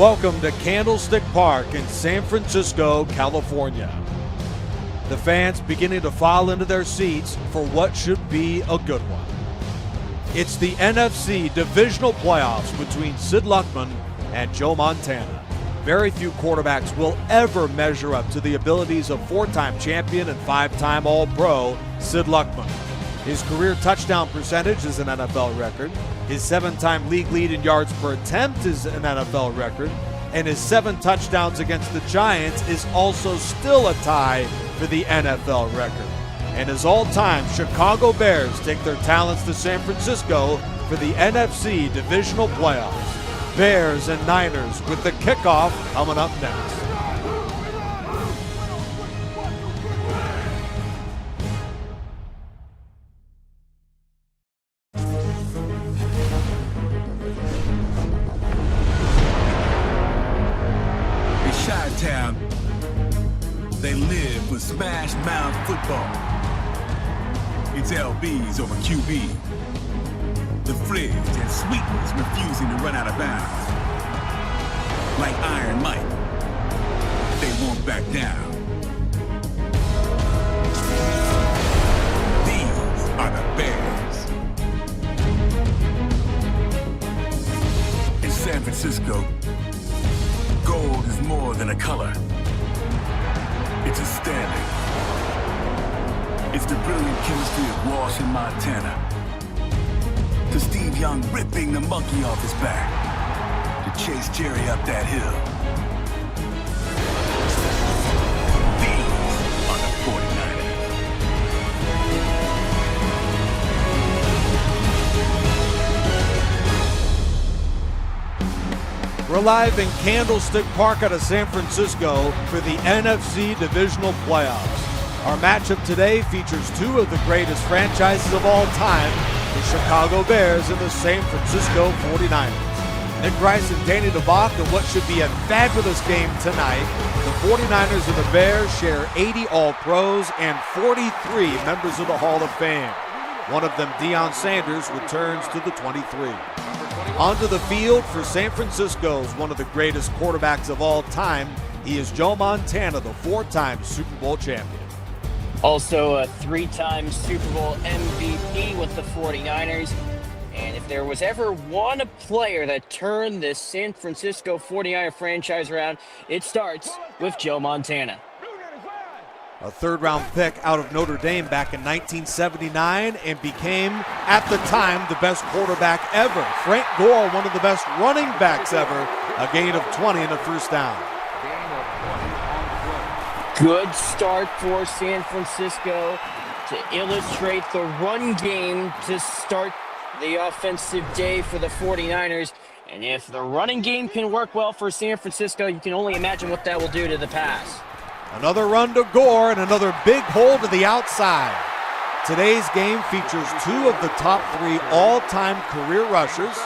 Welcome to Candlestick Park in San Francisco, California. The fans beginning to file into their seats for what should be a good one. It's the NFC Divisional playoffs between Sid Luckman and Joe Montana. Very few quarterbacks will ever measure up to the abilities of four-time champion and five-time All-Pro Sid Luckman. His career touchdown percentage is an NFL record. His seven-time league lead in yards per attempt is an NFL record. And his 7 touchdowns against the Giants is also still a tie for the NFL record. And his all-time Chicago Bears take their talents to San Francisco for the NFC Divisional playoffs. Bears and Niners with the kickoff coming up next. Chi-Town, they live for smash mouth football. It's LBs over QB. The fridge and sweetness refusing to run out of bounds. Like Iron Mike, they won't back down. These are the Bears. In San Francisco, gold is more than a color. It's a standard. It's the brilliant chemistry of Walsh and Montana. To Steve Young ripping the monkey off his back. To chase Jerry up that hill. These are the 49ers. We're live in Candlestick Park out of San Francisco for the NFC Divisional playoffs. Our matchup today features two of the greatest franchises of all time, the Chicago Bears and the San Francisco 49ers. Nick Rice and Danny DeBock in what should be a fabulous game tonight. The 49ers and the Bears share 80 All-Pros and 43 members of the Hall of Fame. One of them, Deion Sanders, returns to the 23. Onto the field for San Francisco's one of the greatest quarterbacks of all time. He is Joe Montana, the 4-time Super Bowl champion. Also a 3-time Super Bowl MVP with the 49ers. And if there was ever one player that turned the San Francisco 49er franchise around, it starts with Joe Montana. A third-round pick out of Notre Dame back in 1979 and became, at the time, the best quarterback ever. Frank Gore, one of the best running backs ever, a gain of 20 and a first down. Good start for San Francisco to illustrate the run game to start the offensive day for the 49ers. And if the running game can work well for San Francisco, you can only imagine what that will do to the pass. Another run to Gore and another big hole to the outside. Today's game features two of the top 3 all-time career rushers.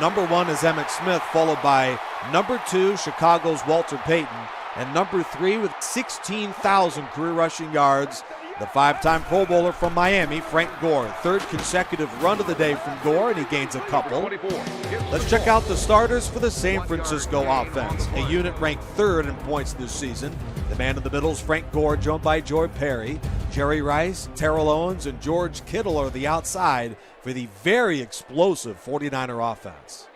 Number 1 is Emmitt Smith, followed by number 2, Chicago's Walter Payton, and number 3 with 16,000 career rushing yards, the 5-time Pro Bowler from Miami, Frank Gore. Third consecutive run of the day from Gore, and he gains a couple. Let's check out the starters for the San Francisco offense, a unit ranked 3rd in points this season. The man in the middle is Frank Gore, joined by Joy Perry. Jerry Rice, Terrell Owens, and George Kittle are the outside for the very explosive 49er offense.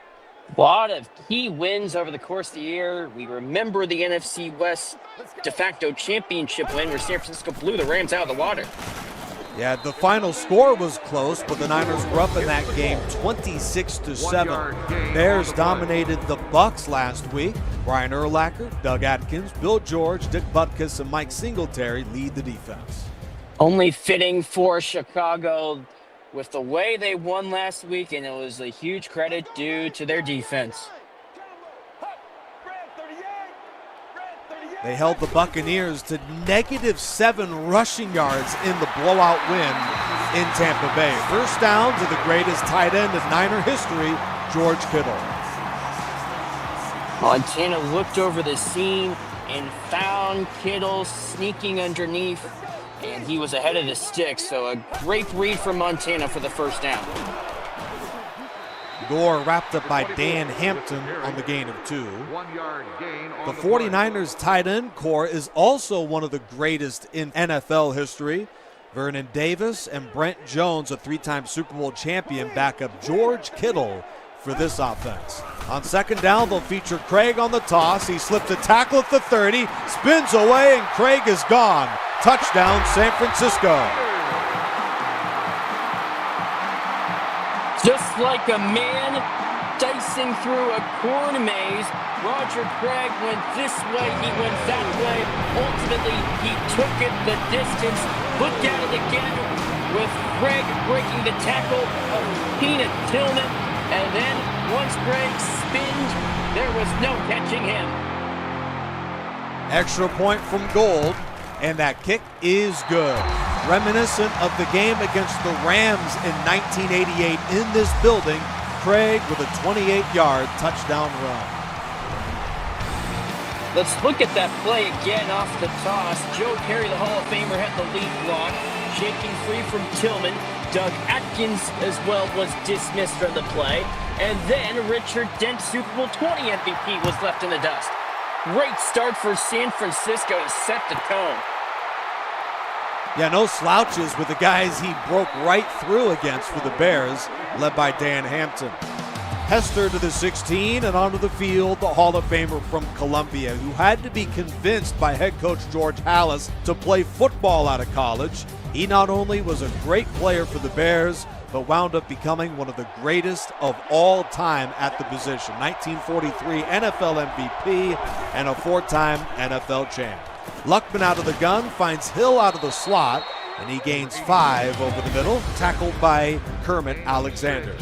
A lot of key wins over the course of the year. We remember the NFC West de facto championship win where San Francisco blew the Rams out of the water. Yeah, the final score was close, but the Niners were up in that game 26-7. Bears dominated the Bucs last week. Brian Urlacher, Doug Atkins, Bill George, Dick Butkus, and Mike Singletary lead the defense. Only fitting for Chicago with the way they won last week, and it was a huge credit due to their defense. They held the Buccaneers to -7 rushing yards in the blowout win in Tampa Bay. First down to the greatest tight end in Niner history, George Kittle. Montana looked over the scene and found Kittle sneaking underneath, and he was ahead of the sticks, so a great read from Montana for the first down. Gore wrapped up by Dan Hampton on the gain of 2. 1 yard gain on The 49ers tight end core is also one of the greatest in NFL history. Vernon Davis and Brent Jones, a 3-time Super Bowl champion, back up George Kittle for this offense. On second down, they'll feature Craig on the toss. He slips a tackle at the 30, spins away, and Craig is gone. Touchdown, San Francisco. Just like a man dicing through a corn maze, Roger Craig went this way, he went that way. Ultimately, he took it the distance. Look at it again with Craig breaking the tackle of Peanut Tillman. And then once Craig spinned, there was no catching him. Extra point from Gold, and that kick is good. Reminiscent of the game against the Rams in 1988 in this building, Craig with a 28-yard touchdown run. Let's look at that play again off the toss. Joe Perry, the Hall of Famer, had the lead block, shaking free from Tillman. Doug Atkins as well was dismissed from the play. And then Richard Dent, Super Bowl 20 MVP, was left in the dust. Great start for San Francisco to set the tone. Yeah, no slouches with the guys he broke right through against for the Bears, led by Dan Hampton. Hester to the 16 and onto the field, the Hall of Famer from Columbia, who had to be convinced by head coach George Halas to play football out of college. He not only was a great player for the Bears, but wound up becoming one of the greatest of all time at the position. 1943 NFL MVP and a 4-time NFL champ. Luckman out of the gun finds Hill out of the slot, and he gains 5 over the middle, tackled by Kermit Alexander.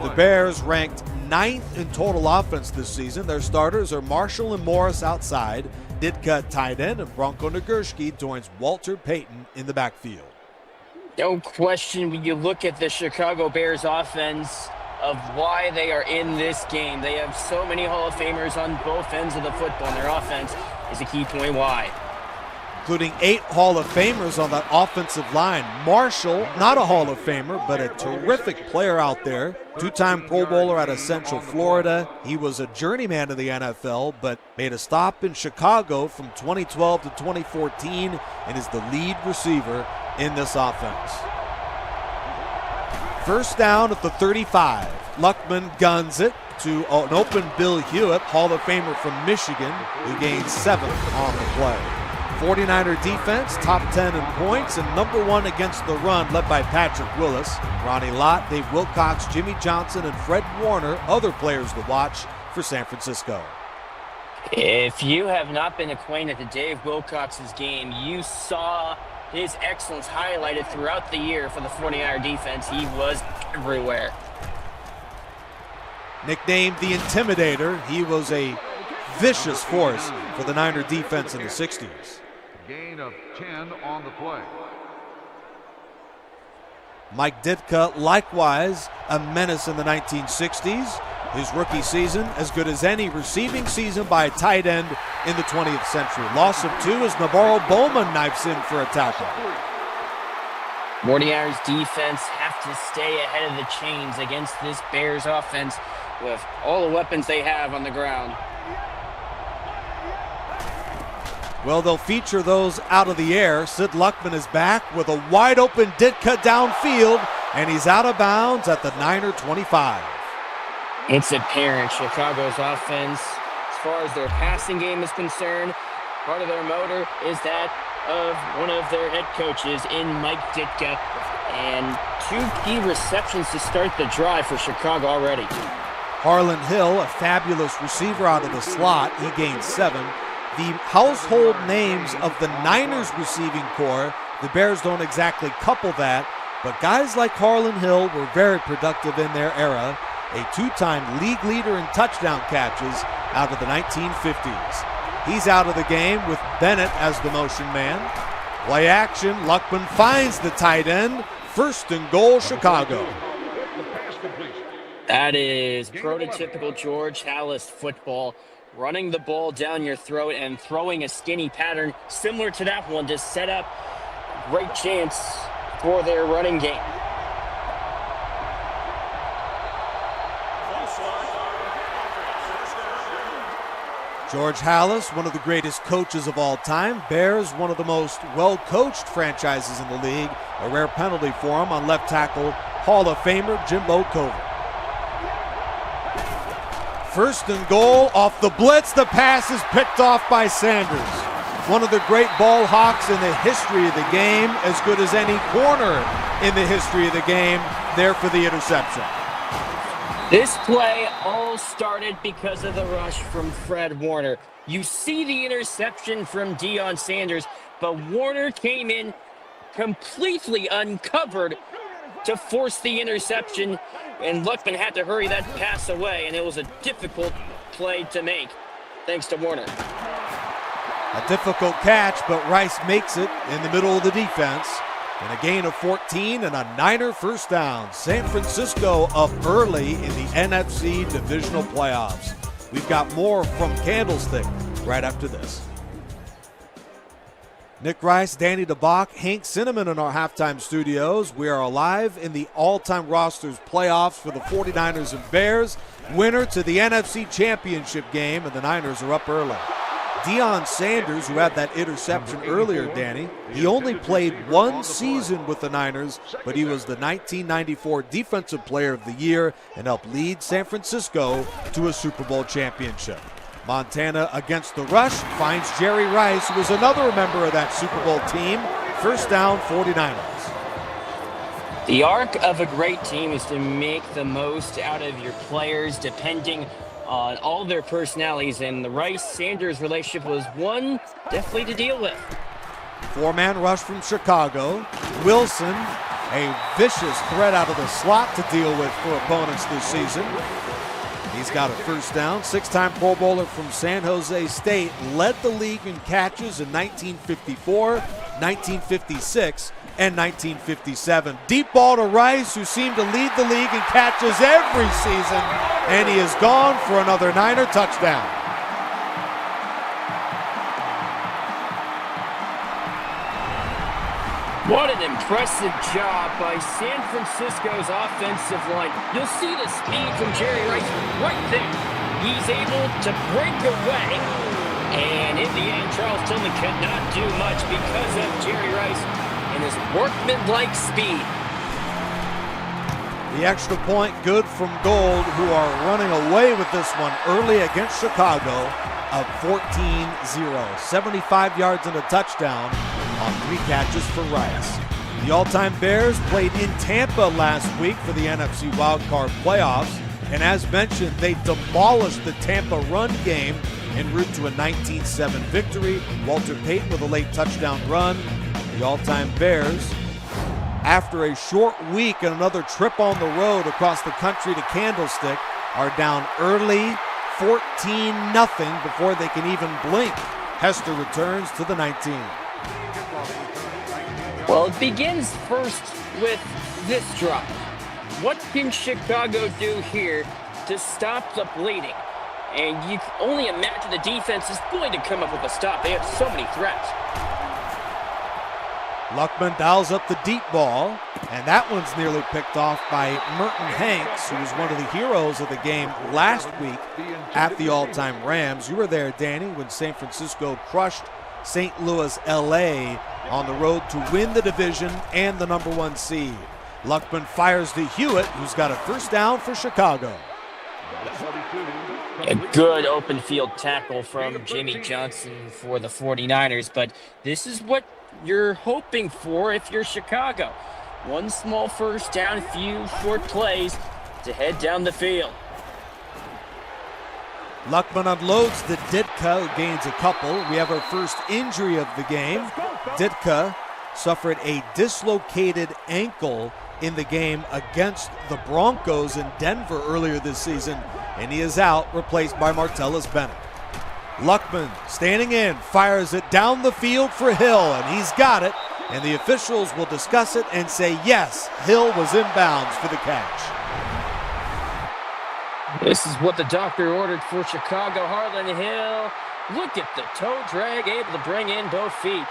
The Bears ranked 9th in total offense this season. Their starters are Marshall and Morris outside, Ditka at tight end, and Bronco Nagurski joins Walter Payton in the backfield. No question when you look at the Chicago Bears offense of why they are in this game. They have so many Hall of Famers on both ends of the football, and their offense is a key point why. Including 8 Hall of Famers on that offensive line. Marshall, not a Hall of Famer, but a terrific player out there. 2-time Pro Bowler out of Central Florida. He was a journeyman in the NFL, but made a stop in Chicago from 2012 to 2014 and is the lead receiver in this offense. First down at the 35. Luckman guns it to an open Bill Hewitt, Hall of Famer from Michigan, who gains 7 on the play. 49er defense, top 10 in points, and number 1 against the run, led by Patrick Willis. Ronnie Lott, Dave Wilcox, Jimmy Johnson, and Fred Warner, other players to watch for San Francisco. If you have not been acquainted to Dave Wilcox's game, you saw his excellence highlighted throughout the year for the 49er defense. He was everywhere. Nicknamed the Intimidator, he was a vicious force for the Niner defense in the 60s. Gain of 10 on the play. Mike Ditka, likewise a menace in the 1960s. His rookie season, as good as any receiving season by a tight end in the 20th century. Loss of 2 as Navarro Bowman knifes in for a tackle. 49ers defense have to stay ahead of the chains against this Bears offense with all the weapons they have on the ground. Well, they'll feature those out of the air. Sid Luckman is back with a wide open Ditka downfield, and he's out of bounds at the Niner 25. It's apparent Chicago's offense, as far as their passing game is concerned, part of their motor is that of one of their head coaches in Mike Ditka. And 2 key receptions to start the drive for Chicago already. Harlan Hill, a fabulous receiver out of the slot, he gains 7. The household names of the Niners receiving corps, the Bears don't exactly couple that, but guys like Harlan Hill were very productive in their era, a 2-time league leader in touchdown catches out of the 1950s. He's out of the game with Bennett as the motion man. Play action, Luckman finds the tight end, 1st and goal, Chicago. That is prototypical George Halas football. Running the ball down your throat and throwing a skinny pattern similar to that one to set up a great chance for their running game. George Halas, one of the greatest coaches of all time. Bears, one of the most well-coached franchises in the league. A rare penalty for him on left tackle, Hall of Famer Jimbo Covert. First and goal off the blitz. The pass is picked off by Sanders. One of the great ball hawks in the history of the game, as good as any corner in the history of the game, there for the interception. This play all started because of the rush from Fred Warner. You see the interception from Deion Sanders, but Warner came in completely uncovered to force the interception, and Luckman had to hurry that pass away, and it was a difficult play to make, thanks to Warner. A difficult catch, but Rice makes it in the middle of the defense. And a gain of 14 and a Niner first down. San Francisco up early in the NFC Divisional playoffs. We've got more from Candlestick right after this. Nick Rice, Danny DeBock, Hank Cinnamon in our halftime studios. We are alive in the all-time rosters playoffs for the 49ers and Bears. Winner to the NFC Championship game, and the Niners are up early. Deion Sanders, who had that interception earlier, Danny, he only played one season with the Niners, but he was the 1994 Defensive Player of the Year and helped lead San Francisco to a Super Bowl championship. Montana against the rush finds Jerry Rice, who was another member of that Super Bowl team. First down, 49ers. The arc of a great team is to make the most out of your players, depending on all their personalities, and the Rice-Sanders relationship was one definitely to deal with. Four-man rush from Chicago. Wilson, a vicious threat out of the slot to deal with for opponents this season. He's got a first down. Six-time Pro Bowler from San Jose State, led the league in catches in 1954, 1956, and 1957. Deep ball to Rice, who seemed to lead the league in catches every season, and he is gone for another Niner touchdown. What an impressive job by San Francisco's offensive line. You'll see the speed from Jerry Rice right there. He's able to break away, and in the end, Charles Tillman could not do much because of Jerry Rice and his workmanlike speed. The extra point good from Gold, who are running away with this one early against Chicago, up 14-0. 75 yards and a touchdown on 3 catches for Rice. The all-time Bears played in Tampa last week for the NFC wildcard playoffs, and as mentioned, they demolished the Tampa run game en route to a 19-7 victory. Walter Payton with a late touchdown run. The all-time Bears, after a short week and another trip on the road across the country to Candlestick, are down early 14-0 before they can even blink. Hester returns to the 19. Well, it begins first with this drop. What can Chicago do here to stop the bleeding? And you can only imagine the defense is going to come up with a stop. They have so many threats. Luckman dials up the deep ball, and that one's nearly picked off by Merton Hanks, who was one of the heroes of the game last week at the all-time Rams. You were there, Danny, when San Francisco crushed St. Louis, LA on the road to win the division and the #1 seed. Luckman fires to Hewitt, who's got a first down for Chicago. A good open field tackle from Jimmy Johnson for the 49ers, but this is what you're hoping for if you're Chicago. One small first down, few short plays to head down the field. Luckman unloads the Ditka, who gains a couple. We have our first injury of the game. Ditka suffered a dislocated ankle in the game against the Broncos in Denver earlier this season, and he is out, replaced by Martellus Bennett. Luckman standing in, fires it down the field for Hill, and he's got it, and the officials will discuss it and say yes, Hill was inbounds for the catch. This is what the doctor ordered for Chicago. Harlan Hill, look at the toe drag, able to bring in both feet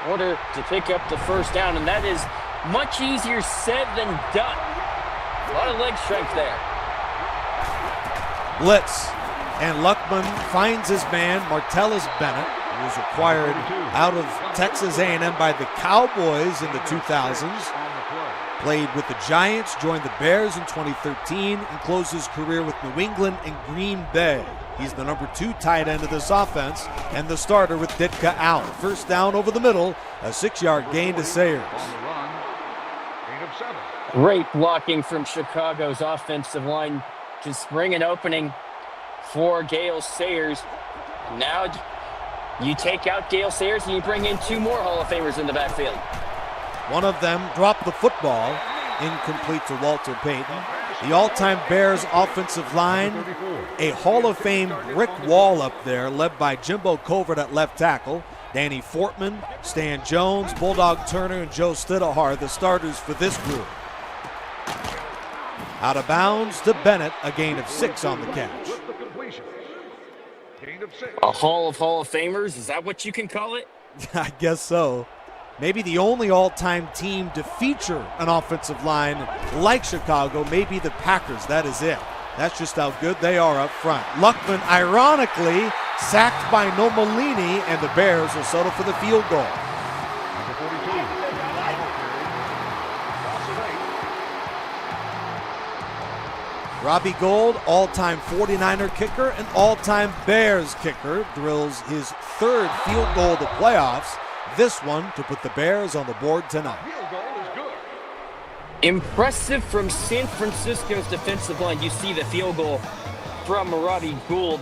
in order to pick up the first down, and that is much easier said than done. A lot of leg strength there. Blitz. And Luckman finds his man, Martellus Bennett, who was acquired out of Texas A&M by the Cowboys in the 2000s. Played with the Giants, joined the Bears in 2013, and closed his career with New England and Green Bay. He's the number 2 tight end of this offense and the starter with Ditka out. First down over the middle, a 6-yard gain to Sayers. Great blocking from Chicago's offensive line to spring an opening for Gale Sayers. Now you take out Gale Sayers and you bring in 2 more Hall of Famers in the backfield. One of them dropped the football, incomplete to Walter Payton. The all-time Bears offensive line, a Hall of Fame brick wall up there, led by Jimbo Covert at left tackle. Danny Fortman, Stan Jones, Bulldog Turner, and Joe Stidahar, the starters for this group. Out of bounds to Bennett, a gain of 6 on the catch. A Hall of Famers, is that what you can call it? I guess so. Maybe the only all-time team to feature an offensive line like Chicago, maybe the Packers. That is it. That's just how good they are up front. Luckman, ironically, sacked by Nomolini, and the Bears will settle for the field goal. Robbie Gould, all-time 49er kicker and all-time Bears kicker, drills his 3rd field goal of the playoffs. This one to put the Bears on the board tonight. Impressive from San Francisco's defensive line. You see the field goal from Robbie Gould,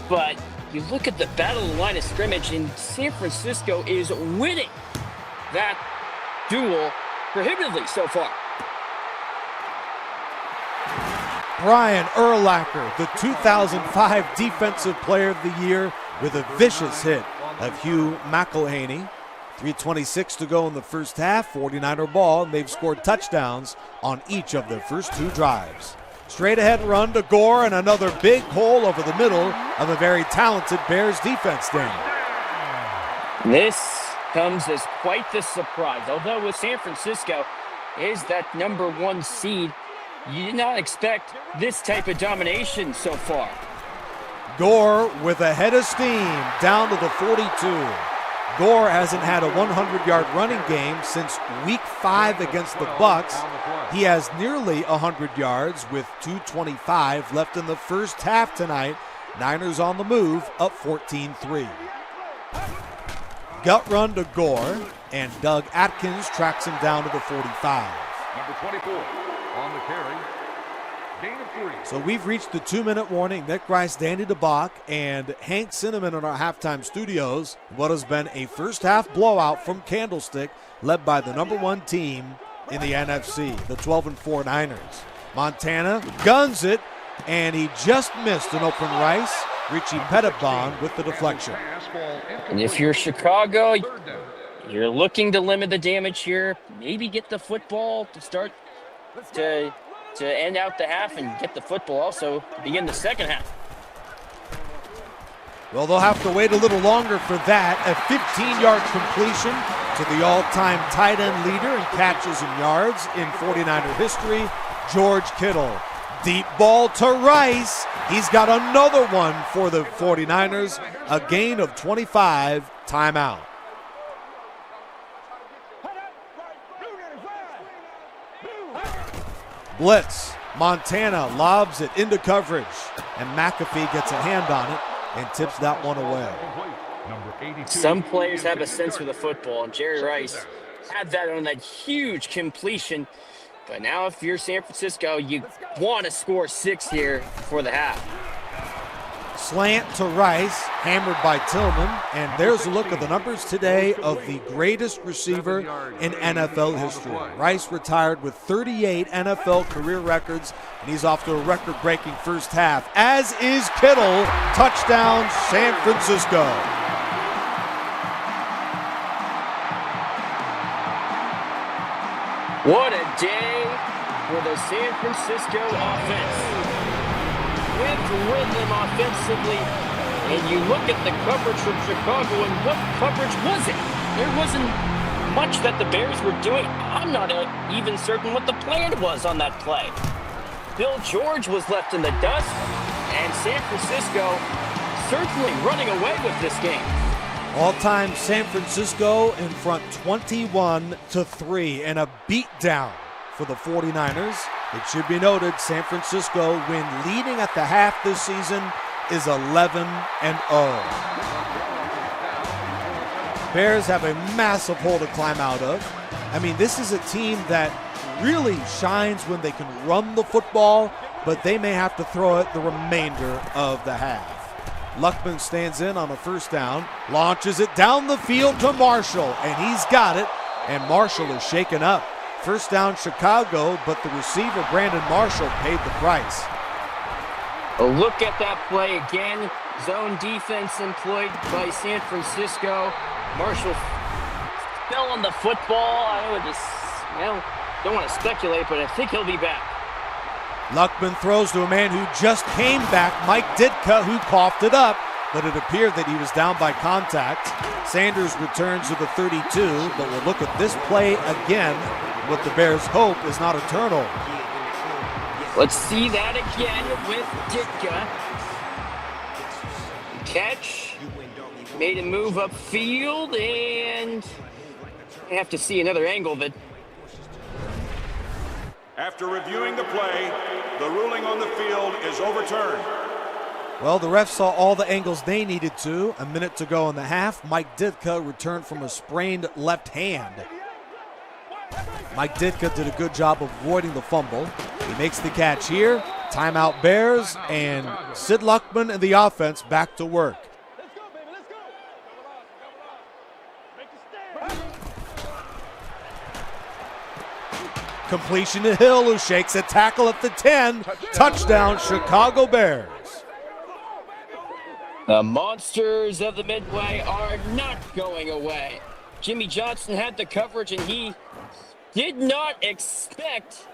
but you look at the battle of the line of scrimmage, and San Francisco is winning that duel prohibitively so far. Brian Urlacher, the 2005 Defensive Player of the Year, with a vicious hit of Hugh McElhaney. 3:26 to go in the first half, 49er ball, and they've scored touchdowns on each of their first 2 drives. Straight ahead run to Gore, and another big hole over the middle of a very talented Bears defense, Dan. This comes as quite the surprise. Although with San Francisco is that number 1 seed, you did not expect this type of domination so far. Gore with a head of steam down to the 42. Gore hasn't had a 100-yard running game since week 5 against the Bucks. He has nearly 100 yards with 2:25 left in the first half tonight. Niners on the move, up 14-3. Gut run to Gore, and Doug Atkins tracks him down to the 45. Number 24 on the carry. Gain of 3. So we've reached the 2-minute warning. Nick Rice, Danny DeBock, and Hank Cinnamon in our halftime studios. What has been a first-half blowout from Candlestick, led by the number 1 team in the NFC, the 12-4 Niners. Montana guns it, and he just missed an open Rice. Richie Pettibon with the deflection. And if you're Chicago, you're looking to limit the damage here. Maybe get the football to start to end out the half, and get the football also to begin the second half. Well, they'll have to wait a little longer for that. A 15-yard completion to the all-time tight end leader in catches and yards in 49er history, George Kittle. Deep ball to Rice. He's got another one for the 49ers. A gain of 25. Timeout. Blitz. Montana lobs it into coverage, and McAfee gets a hand on it and tips that one away. Some players have a sense for the football, and Jerry Rice had that on that huge completion. But now if you're San Francisco, you want to score 6 here for the half. Slant to Rice, hammered by Tillman, and there's a look at the numbers today of the greatest receiver in NFL history. Rice retired with 38 NFL career records, and he's off to a record-breaking first half, as is Kittle. Touchdown, San Francisco. What a day for the San Francisco offense. With rhythm offensively, and you look at the coverage from Chicago, and what coverage was it? There wasn't much that the Bears were doing. I'm not even certain what the plan was on that play. Bill George was left in the dust, and and San Francisco certainly running away with this game. All-time San Francisco in front 21-3 and a beatdown for the 49ers. It should be noted San Francisco, when leading at the half this season, is 11-0. Bears have a massive hole to climb out of. I mean, this is a team that really shines when they can run the football, but they may have to throw it the remainder of the half. Luckman stands in on a first down, launches it down the field to Marshall, and he's got it, and Marshall is shaken up. First down Chicago, but the receiver Brandon Marshall paid the price. A look at that play again. Zone defense employed by San Francisco. Marshall fell on the football. I would just, don't want to speculate, but I think he'll be back. Luckman throws to a man who just came back, Mike Ditka, who coughed it up, but it appeared that he was down by contact. Sanders returns to the 32, but we'll look at this play again. What the Bears hope is not a turnover. Let's see that again with Ditka. Catch, made a move upfield, and I have to see another angle that. After reviewing the play, the ruling on the field is overturned. Well, the refs saw all the angles they needed to. A minute to go in the half. Mike Ditka returned from a sprained left hand. Mike Ditka did a good job of avoiding the fumble. He makes the catch here. Timeout Bears, and Sid Luckman and the offense back to work. Completion to Hill, who shakes a tackle at the 10. Touchdown, Chicago Bears. The monsters of the Midway are not going away. Jimmy Johnson had the coverage, and he did not expect,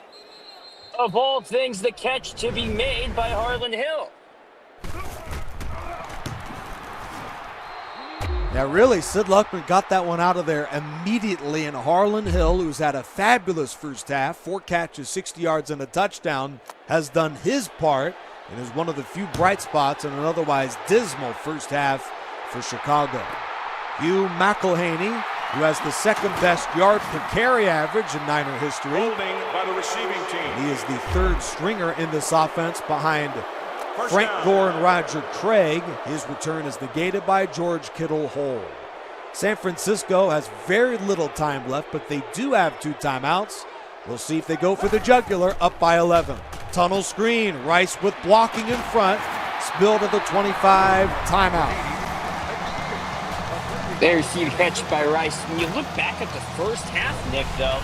of all things, the catch to be made by Harlan Hill. Now really, Sid Luckman got that one out of there immediately, and Harlan Hill, who's had a fabulous first half, 4 catches, 60 yards, and a touchdown, has done his part and is one of the few bright spots in an otherwise dismal first half for Chicago. Hugh McElhaney, who has the second best yard per carry average in Niner history. Holding by the receiving team. He is the third stringer in this offense behind Frank Gore and Roger Craig. His return is negated by George Kittle Hole. San Francisco has very little time left, but they do have 2 timeouts. We'll see if they go for the jugular, up by 11. Tunnel screen, Rice with blocking in front. Spill to the 25, timeout. There's the catch by Rice. When you look back at the first half, Nick, though,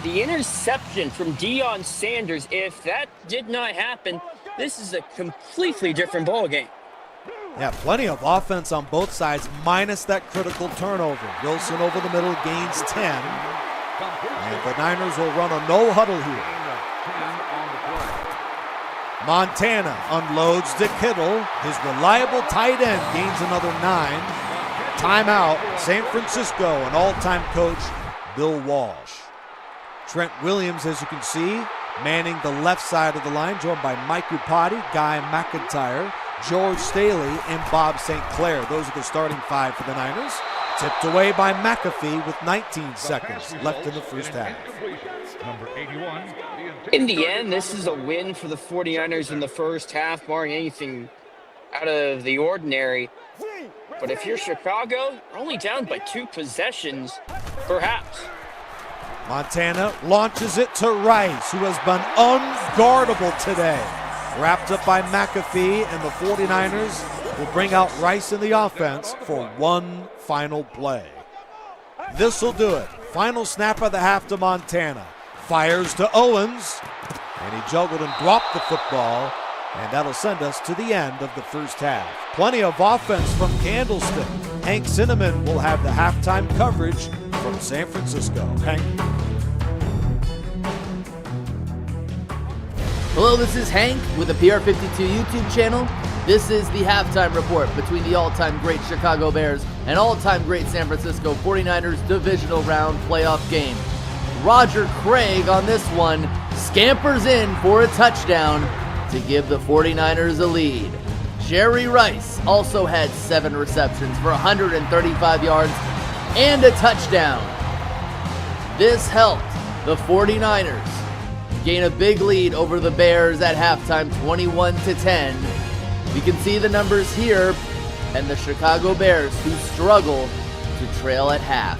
the interception from Deion Sanders, if that did not happen, this is a completely different ballgame. Yeah, plenty of offense on both sides, minus that critical turnover. Wilson over the middle gains 10. And the Niners will run a no huddle here. Montana unloads to Kittle. His reliable tight end gains another 9. Timeout, San Francisco, and all-time coach Bill Walsh. Trent Williams, as you can see, manning the left side of the line, joined by Mike Upati, Guy McIntyre, George Staley, and Bob St. Clair. Those are the starting 5 for the Niners. Tipped away by McAfee with 19 seconds left in the first half. In the end, this is a win for the 49ers in the first half, barring anything out of the ordinary. But if you're Chicago, you're only down by 2 possessions, perhaps. Montana launches it to Rice, who has been unguardable today. Wrapped up by McAfee, and the 49ers will bring out Rice in the offense for one final play. This will do it. Final snap of the half to Montana. Fires to Owens, and he juggled and dropped the football, and that'll send us to the end of the first half. Plenty of offense from Candlestick. Hank Cinnamon will have the halftime coverage from San Francisco. Hank. Hello, this is Hank with the PR52 YouTube channel. This is the halftime report between the all-time great Chicago Bears and all-time great San Francisco 49ers divisional round playoff game. Roger Craig on this one scampers in for a touchdown. to give the 49ers a lead. Jerry Rice also had 7 receptions for 135 yards and a touchdown. This helped the 49ers gain a big lead over the Bears at halftime, 21-10. You can see the numbers here, and the Chicago Bears, who struggle to trail at half.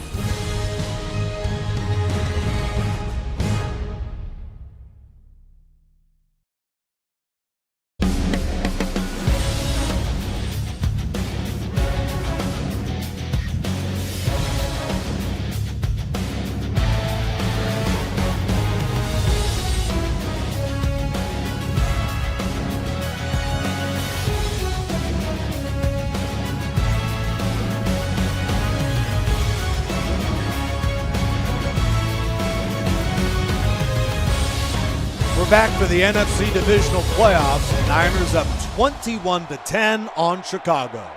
We're back for the NFC Divisional playoffs. Niners up 21-10 on Chicago.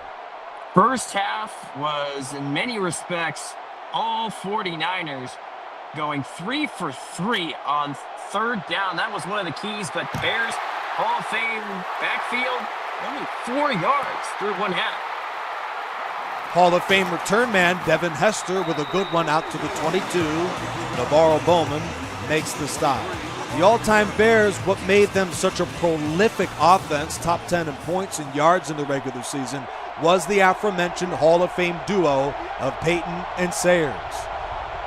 First half was, in many respects, all 49ers going 3 for 3 on third down. That was one of the keys, but Bears Hall of Fame backfield, only 4 yards through one half. Hall of Fame return man Devin Hester with a good one out to the 22. Navarro Bowman makes the stop. The all-time Bears, what made them such a prolific offense, top 10 in points and yards in the regular season, was the aforementioned Hall of Fame duo of Payton and Sayers.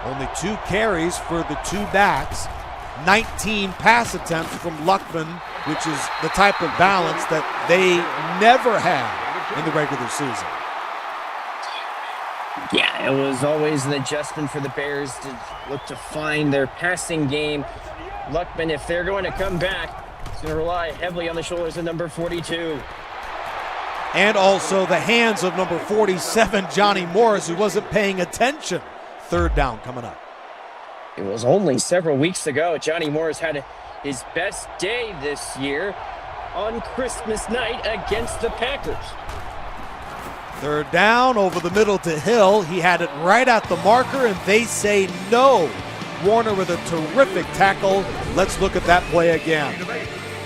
Only 2 carries for the 2 backs, 19 pass attempts from Luckman, which is the type of balance that they never had in the regular season. Yeah, it was always an adjustment for the Bears to look to find their passing game. Luckman, if they're going to come back, it's going to rely heavily on the shoulders of number 42. And also the hands of number 47, Johnny Morris, who wasn't paying attention. Third down coming up. It was only several weeks ago Johnny Morris had his best day this year on Christmas night against the Packers. Third down over the middle to Hill. He had it right at the marker, and they say no. Warner with a terrific tackle. Let's look at that play again.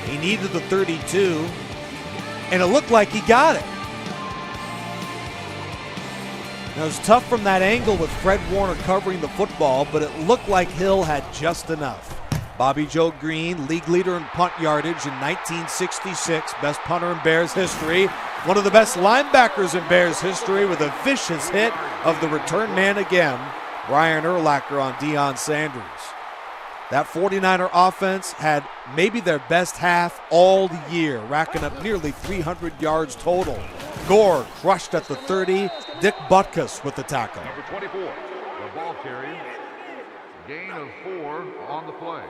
He needed the 32, and it looked like he got it. Now, it was tough from that angle with Fred Warner covering the football, but it looked like Hill had just enough. Bobby Joe Green, league leader in punt yardage in 1966, best punter in Bears history, one of the best linebackers in Bears history with a vicious hit of the return man again, Brian Urlacher on Deion Sanders. That 49er offense had maybe their best half all year, racking up nearly 300 yards total. Gore crushed at the 30. Dick Butkus with the tackle. Number 24, the ball carrier. Gain of 4 on the play.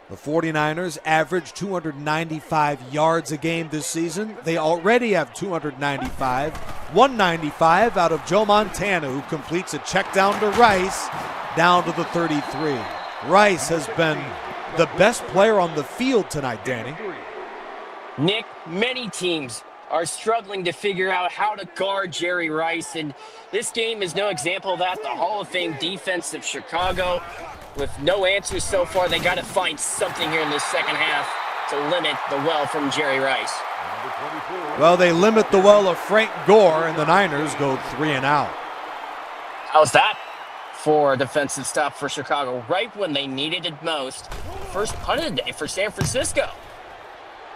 The 49ers average 295 yards a game this season. They already have 295. 195 out of Joe Montana, who completes a check down to Rice, down to the 33. Rice has been the best player on the field tonight, Danny. Nick, many teams are struggling to figure out how to guard Jerry Rice, and this game is no example of that. The Hall of Fame defense of Chicago, with no answers so far, they got to find something here in this second half to limit the well from Jerry Rice. Well, they limit the well of Frank Gore, and the Niners go 3 and out. How's that for a defensive stop for Chicago, right when they needed it most? First punt of the day for San Francisco.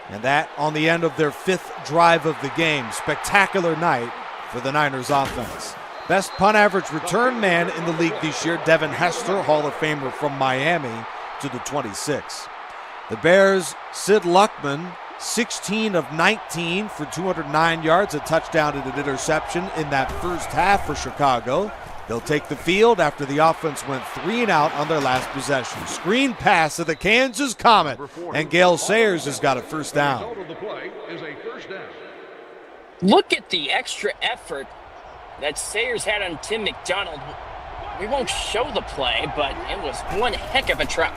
And that on the end of their 5th drive of the game. Spectacular night for the Niners offense. Best punt average return man in the league this year, Devin Hester, Hall of Famer from Miami, to the 26. The Bears, Sid Luckman, 16 of 19 for 209 yards, a touchdown and an interception in that first half for Chicago. They'll take the field after the offense went 3 and out on their last possession. Screen pass to the Kansas Comet, and Gale Sayers has got a first down. Look at the extra effort that Sayers had on Tim McDonald. We won't show the play, but it was one heck of a try.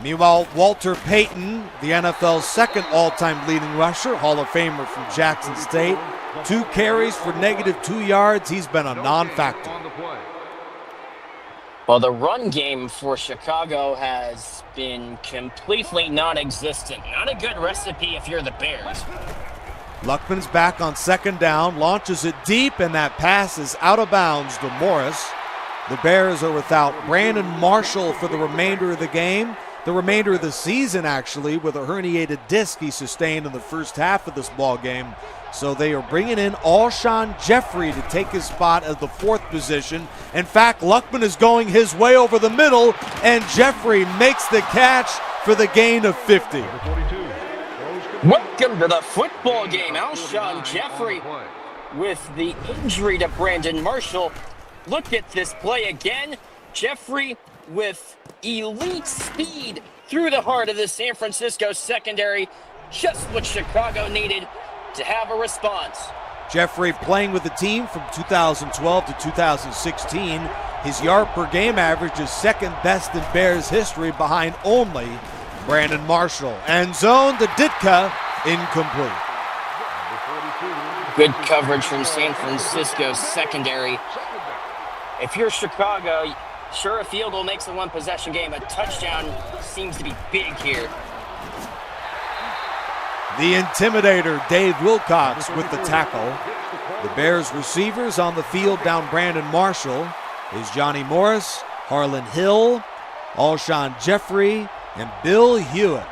Meanwhile, Walter Payton, the NFL's second all-time leading rusher, Hall of Famer from Jackson State, 2 carries for -2 yards. He's been a non-factor. Well, the run game for Chicago has been completely non-existent. Not a good recipe if you're the Bears. Luckman's back on second down, launches it deep, and that pass is out of bounds to Morris. The Bears are without Brandon Marshall for the remainder of the game, the remainder of the season actually, with a herniated disc he sustained in the first half of this ball game. So they are bringing in Alshon Jeffrey to take his spot at the fourth position. In fact, Luckman is going his way over the middle, and Jeffrey makes the catch for the gain of 50. Welcome to the football game. Alshon Jeffrey with the injury to Brandon Marshall. Look at this play again. Jeffrey with elite speed through the heart of the San Francisco secondary. Just what Chicago needed to have a response. Jeffrey playing with the team from 2012 to 2016. His yard per game average is second best in Bears history, behind only Brandon Marshall. End zone to Ditka, incomplete. Good coverage from San Francisco's secondary. If you're Chicago, sure, a field goal makes a one-possession game. A touchdown seems to be big here. The intimidator, Dave Wilcox, with the tackle. The Bears receivers on the field down Brandon Marshall is Johnny Morris, Harlan Hill, Alshon Jeffrey, and Bill Hewitt.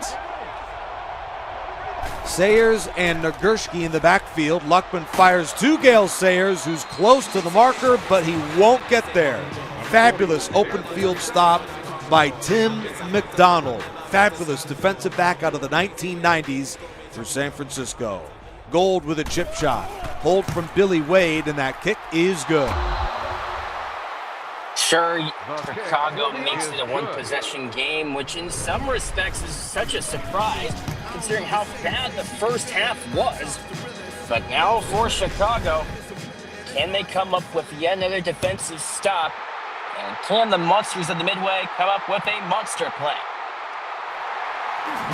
Sayers and Nagurski in the backfield. Luckman fires to Gale Sayers, who's close to the marker, but he won't get there. Fabulous open field stop by Tim McDonald. Fabulous defensive back out of the 1990s for San Francisco. Gold with a chip shot. Hold from Billy Wade, and that kick is good. Sure, Chicago makes it a one-possession game, which in some respects is such a surprise, considering how bad the first half was. But now for Chicago, can they come up with yet another defensive stop? And can the Monsters of the Midway come up with a monster play?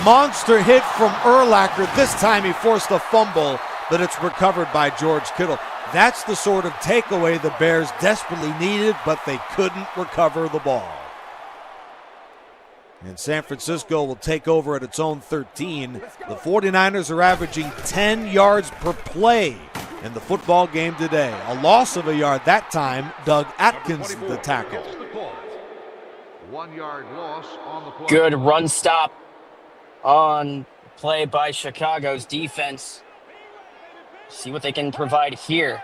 Monster hit from Urlacher. This time he forced a fumble, but it's recovered by George Kittle. That's the sort of takeaway the Bears desperately needed, but they couldn't recover the ball. And San Francisco will take over at its own 13. The 49ers are averaging 10 yards per play in the football game today. A loss of a yard that time. Doug Atkins the tackle. 1 yard loss on the play. Good run stop on play by Chicago's defense. See what they can provide here.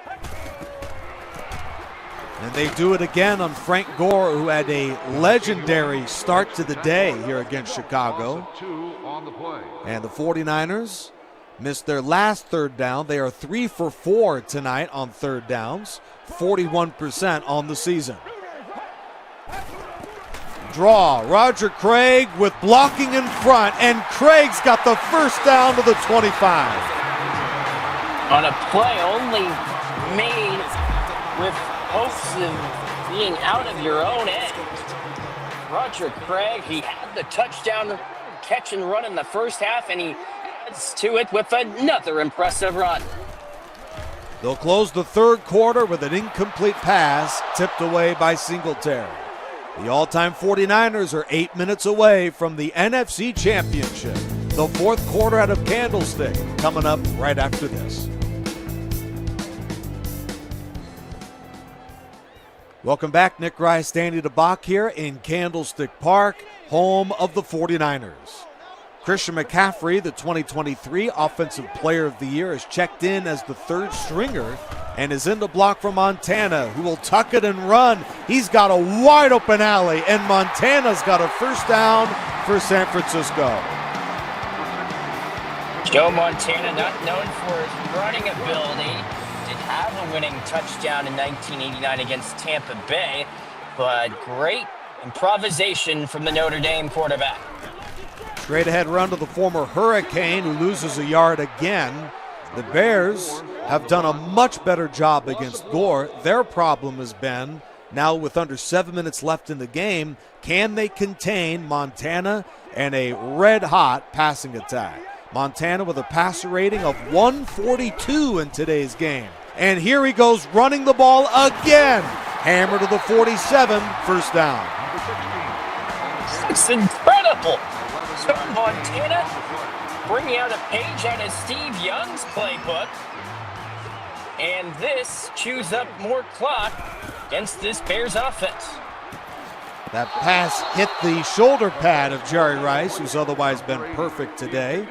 And they do it again on Frank Gore, who had a legendary start to the day here against Chicago. And the 49ers missed their last third down. They are 3 for 4 tonight on third downs, 41% on the season. Draw, Roger Craig with blocking in front, and Craig's got the first down to the 25. On a play only made with hopes of being out of your own end. Roger Craig, he had the touchdown catch and run in the first half, and he adds to it with another impressive run. They'll close the third quarter with an incomplete pass tipped away by Singletary. The all-time 49ers are 8 minutes away from the NFC Championship. The fourth quarter out of Candlestick coming up right after this. Welcome back. Nick Rice, Danny DeBock here in Candlestick Park, home of the 49ers. Christian McCaffrey, the 2023 Offensive Player of the Year, has checked in as the third stringer and is in the block for Montana, who will tuck it and run. He's got a wide open alley, and Montana's got a first down for San Francisco. Joe Montana, not known for his running ability, did have a winning touchdown in 1989 against Tampa Bay, but great improvisation from the Notre Dame quarterback. Straight ahead run to the former Hurricane, who loses a yard again. The Bears have done a much better job against Gore. Their problem has been, now with under 7 minutes left in the game, can they contain Montana and a red-hot passing attack? Montana with a passer rating of 142 in today's game. And here he goes running the ball again. Hammer to the 47, first down. It's incredible. So Montana bringing out a page out of Steve Young's playbook. And this chews up more clock against this Bears offense. That pass hit the shoulder pad of Jerry Rice, who's otherwise been perfect today.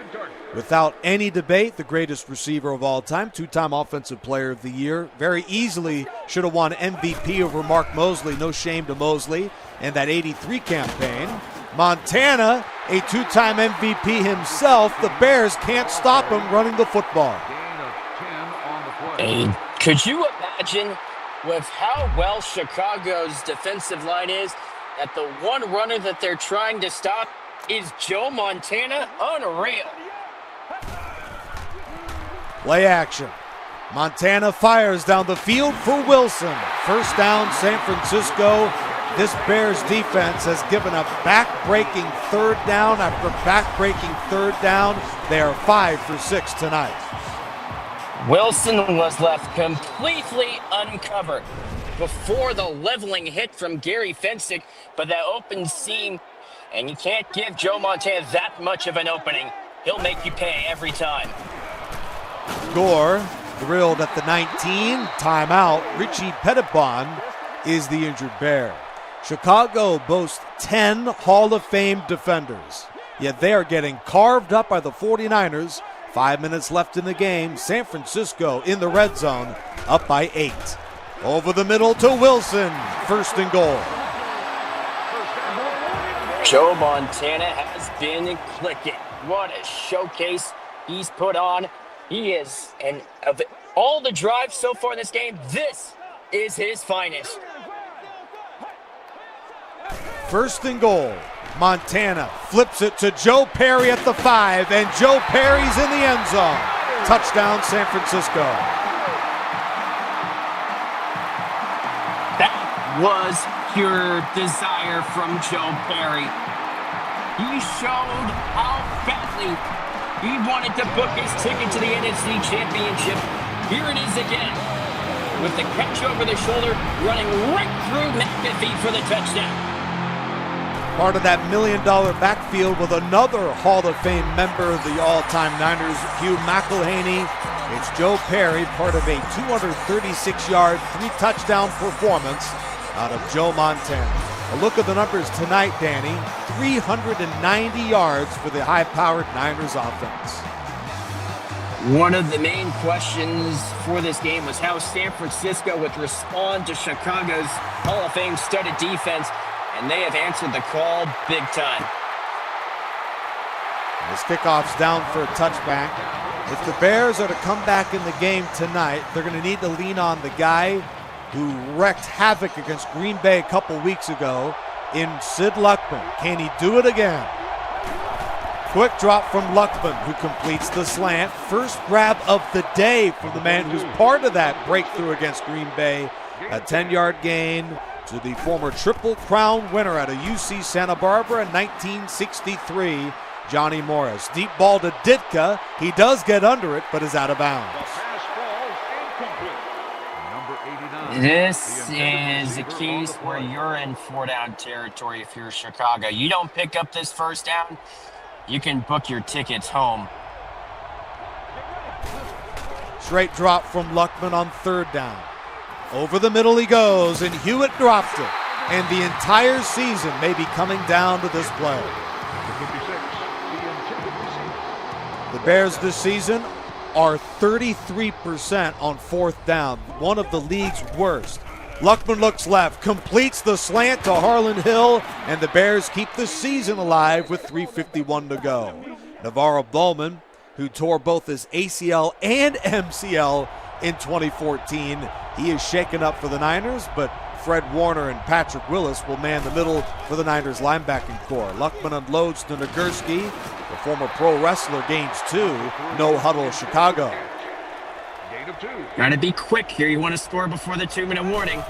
Without any debate, the greatest receiver of all time, two-time Offensive Player of the Year. Very easily should have won MVP over Mark Mosley. No shame to Mosley and that 83 campaign. Montana, a two-time MVP himself. The Bears can't stop him running the football. And could you imagine with how well Chicago's defensive line is, that the one runner that they're trying to stop is Joe Montana? Unreal. Play action. Montana fires down the field for Wilson. First down, San Francisco. This Bears defense has given a back-breaking third down after back-breaking third down. They are 5 for 6 tonight. Wilson was left completely uncovered before the leveling hit from Gary Fensick, but that open seam, and you can't give Joe Montana that much of an opening. He'll make you pay every time. Gore drilled at the 19, timeout. Richie Pettibon is the injured Bear. Chicago boasts 10 Hall of Fame defenders, yet they are getting carved up by the 49ers. 5 minutes left in the game. San Francisco in the red zone, up by 8. Over the middle to Wilson, first and goal. Joe Montana has been clicking. What a showcase he's put on. He is, and of all the drives so far in this game, this is his finest. First and goal. Montana flips it to Joe Perry at the 5, and Joe Perry's in the end zone. Touchdown, San Francisco. That was pure desire from Joe Perry. He showed how badly he wanted to book his ticket to the NFC Championship. Here it is again, with the catch over the shoulder, running right through McAfee for the touchdown. Part of that $1 million backfield with another Hall of Fame member of the all-time Niners, Hugh McElhaney. It's Joe Perry, part of a 236-yard, 3-touchdown performance out of Joe Montana. A look at the numbers tonight, Danny. 390 yards for the high-powered Niners offense. One of the main questions for this game was how San Francisco would respond to Chicago's Hall of Fame studded defense, and they have answered the call big time. This kickoff's down for a touchback. If the Bears are to come back in the game tonight, they're going to need to lean on the guy who wrecked havoc against Green Bay a couple weeks ago in Sid Luckman. Can he do it again? Quick drop from Luckman, who completes the slant. First grab of the day from the man who's part of that breakthrough against Green Bay. A 10-yard gain to the former Triple Crown winner out of UC Santa Barbara in 1963, Johnny Morris. Deep ball to Ditka. He does get under it, but is out of bounds. This is a case where you're in 4-down territory if you're Chicago. You don't pick up this first down, you can book your tickets home. Straight drop from Luckman on third down. Over the middle he goes, and Hewitt dropped it. And the entire season may be coming down to this play. The Bears this season are 33% on fourth down, one of the league's worst. Luckman looks left, completes the slant to Harlan Hill, and the Bears keep the season alive with 3:51 to go. Navarro Bowman, who tore both his ACL and MCL in 2014, he is shaken up for the Niners, but Fred Warner and Patrick Willis will man the middle for the Niners linebacking core. Luckman unloads to Nagurski. The former pro wrestler gains 2. No huddle Chicago. Gotta be quick here. You want to score before the 2-minute warning.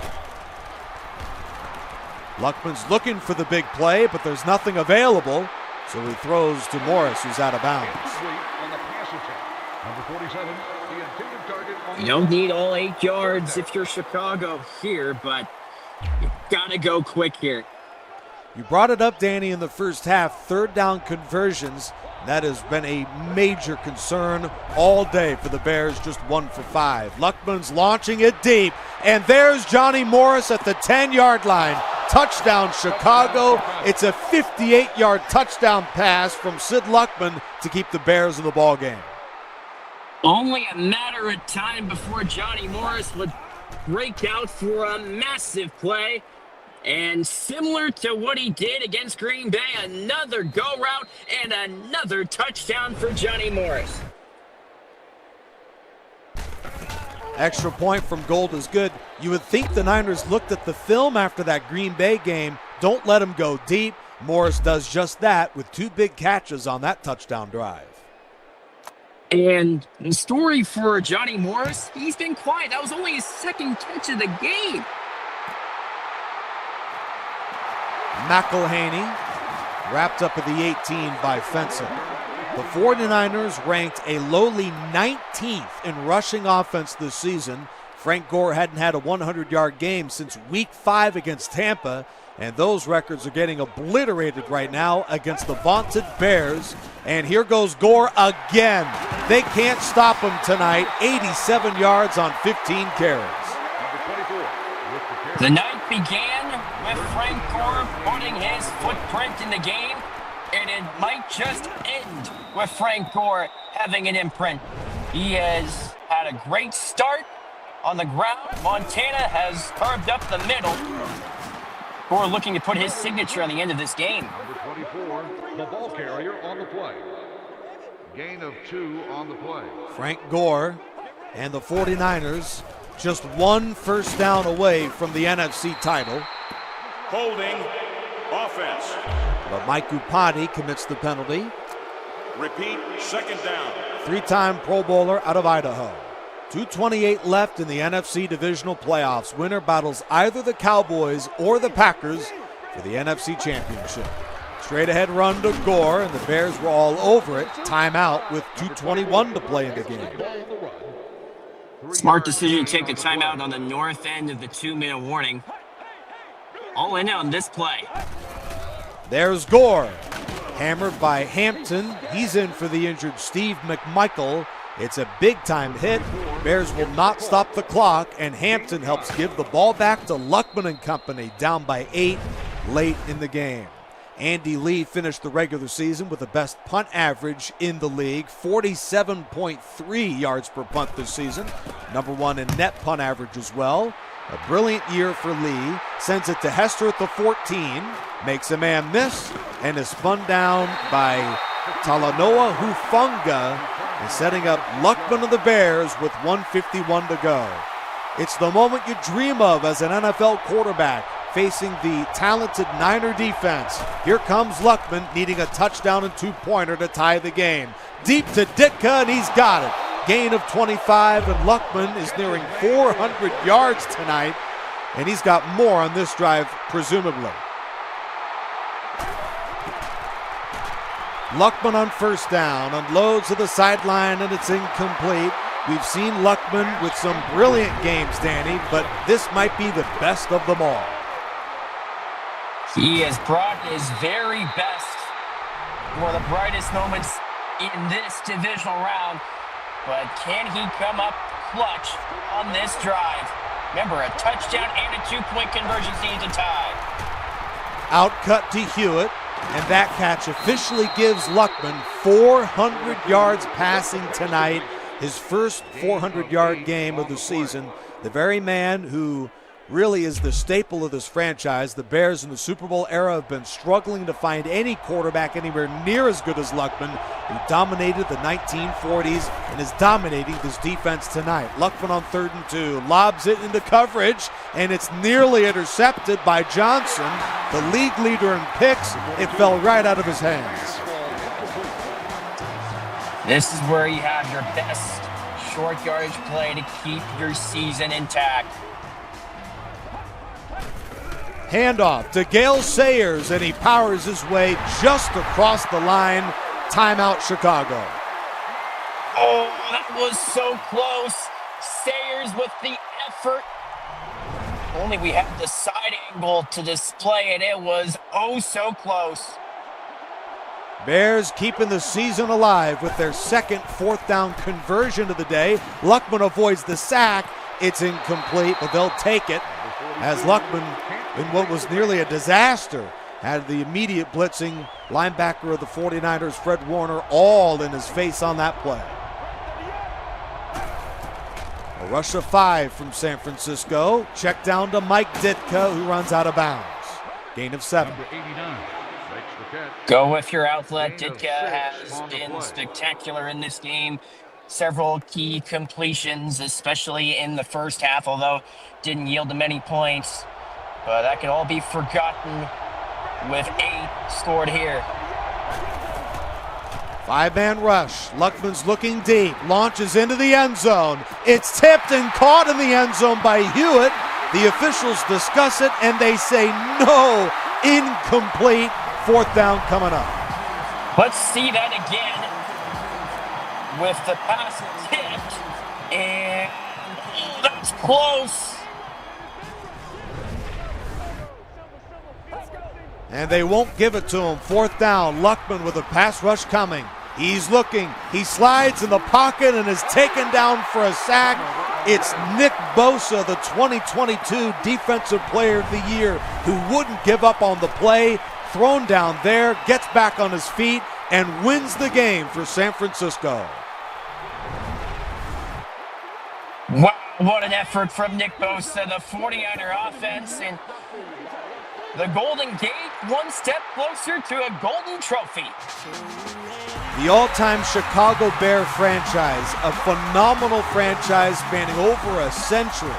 Luckman's looking for the big play, but there's nothing available, so he throws to Morris, who's out of bounds. You don't need all 8 yards if you're Chicago here, but You gotta go quick here. You brought it up, Danny, in the first half. Third down conversions. That has been a major concern all day for the Bears, just 1 for 5. Luckman's launching it deep, and there's Johnny Morris at the 10-yard line. Touchdown, Chicago. It's a 58-yard touchdown pass from Sid Luckman to keep the Bears in the ballgame. Only a matter of time before Johnny Morris would break out for a massive play. And similar to what he did against Green Bay, another go route and another touchdown for Johnny Morris. Extra point from Gold is good. You would think the Niners looked at the film after that Green Bay game. Don't let him go deep. Morris does just that with 2 big catches on that touchdown drive. And the story for Johnny Morris, he's been quiet. That was only his 2nd catch of the game. McElhaney wrapped up at the 18 by Fenson. The 49ers ranked a lowly 19th in rushing offense this season. Frank Gore hadn't had a 100-yard game since Week 5 against Tampa, and those records are getting obliterated right now against the vaunted Bears. And here goes Gore again. They can't stop him tonight. 87 yards on 15 carries. The night began with Frank Gore putting his footprint in the game, and it might just end with Frank Gore having an imprint. He has had a great start on the ground. Montana has carved up the middle. Gore looking to put his signature on the end of this game. Number 24, the ball carrier on the play. Gain of 2 on the play. Frank Gore and the 49ers just 1 first down away from the NFC title. Holding offense. But Mike Upati commits the penalty. Repeat, 2nd down. 3-time Pro Bowler out of Idaho. 2:28 left in the NFC Divisional playoffs. Winner battles either the Cowboys or the Packers for the NFC Championship. Straight ahead run to Gore, and the Bears were all over it. Timeout with 2:21 to play in the game. Smart decision to take a timeout on the north end of the 2-minute warning. All in on this play. There's Gore. Hammered by Hampton. He's in for the injured Steve McMichael. It's a big-time hit. Bears will not stop the clock, and Hampton helps give the ball back to Luckman and company, down by 8 late in the game. Andy Lee finished the regular season with the best punt average in the league, 47.3 yards per punt this season, number 1 in net punt average as well. A brilliant year for Lee. Sends it to Hester at the 14, makes a man miss, and is spun down by Talanoa Hufanga, and setting up Luckman of the Bears with 1:51 to go. It's the moment you dream of as an NFL quarterback, facing the talented Niner defense. Here comes Luckman, needing a touchdown and 2-pointer to tie the game. Deep to Ditka, and he's got it. Gain of 25, and Luckman is nearing 400 yards tonight, and he's got more on this drive, presumably. Luckman on first down, unloads to the sideline, and it's incomplete. We've seen Luckman with some brilliant games, Danny, but this might be the best of them all. He has brought his very best for the brightest moments in this divisional round, but can he come up clutch on this drive? Remember, a touchdown and a 2-point conversion needs to tie. Outcut to Hewitt, and that catch officially gives Luckman 400 yards passing tonight, his first 400-yard game of the season. The very man who really is the staple of this franchise. The Bears in the Super Bowl era have been struggling to find any quarterback anywhere near as good as Luckman, who dominated the 1940s and is dominating this defense tonight. Luckman on 3rd and 2, lobs it into coverage, and it's nearly intercepted by Johnson, the league leader in picks. It fell right out of his hands. This is where you have your best short yardage play to keep your season intact. Handoff to Gale Sayers, and he powers his way just across the line. Timeout, Chicago. Oh, that was so close. Sayers with the effort. only we had the side angle to display it. It was oh so close. Bears keeping the season alive with their second fourth down conversion of the day. Luckman avoids the sack. It's incomplete, but they'll take it as Luckman, in what was nearly a disaster, had the immediate blitzing linebacker of the 49ers, Fred Warner, all in his face on that play. A rush of 5 from San Francisco. Check down to Mike Ditka, who runs out of bounds. Gain of 7. Go with your outlet. Ditka has been spectacular in this game. Several key completions, especially in the first half, although didn't yield to many points. But that can all be forgotten with 8 scored here. 5-man rush. Luckman's looking deep. Launches into the end zone. It's tipped and caught in the end zone by Hewitt. The officials discuss it and they say no. Incomplete. 4th down coming up. Let's see that again with the pass tipped. And that's close. And they won't give it to him. 4th down. Luckman with a pass rush coming. He's looking. He slides in the pocket and is taken down for a sack. It's Nick Bosa, the 2022 Defensive Player of the Year, who wouldn't give up on the play. Thrown down there, gets back on his feet, and wins the game for San Francisco. Wow, what an effort from Nick Bosa, the 49er offense, and the Golden Gate one step closer to a golden trophy. The all-time Chicago Bear franchise, a phenomenal franchise spanning over a century,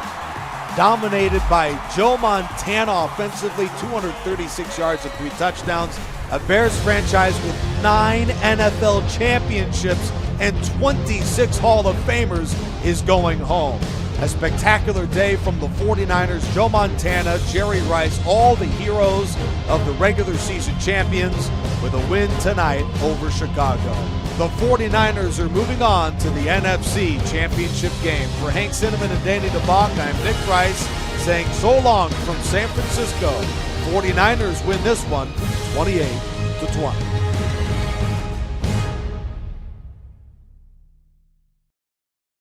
dominated by Joe Montana offensively, 236 yards and 3 touchdowns. A Bears franchise with 9 NFL championships and 26 Hall of Famers is going home. A spectacular day from the 49ers, Joe Montana, Jerry Rice, all the heroes of the regular season champions with a win tonight over Chicago. The 49ers are moving on to the NFC Championship game. For Hank Cinnamon and Danny DeBock, I'm Nick Price saying so long from San Francisco. 49ers win this one 28-20.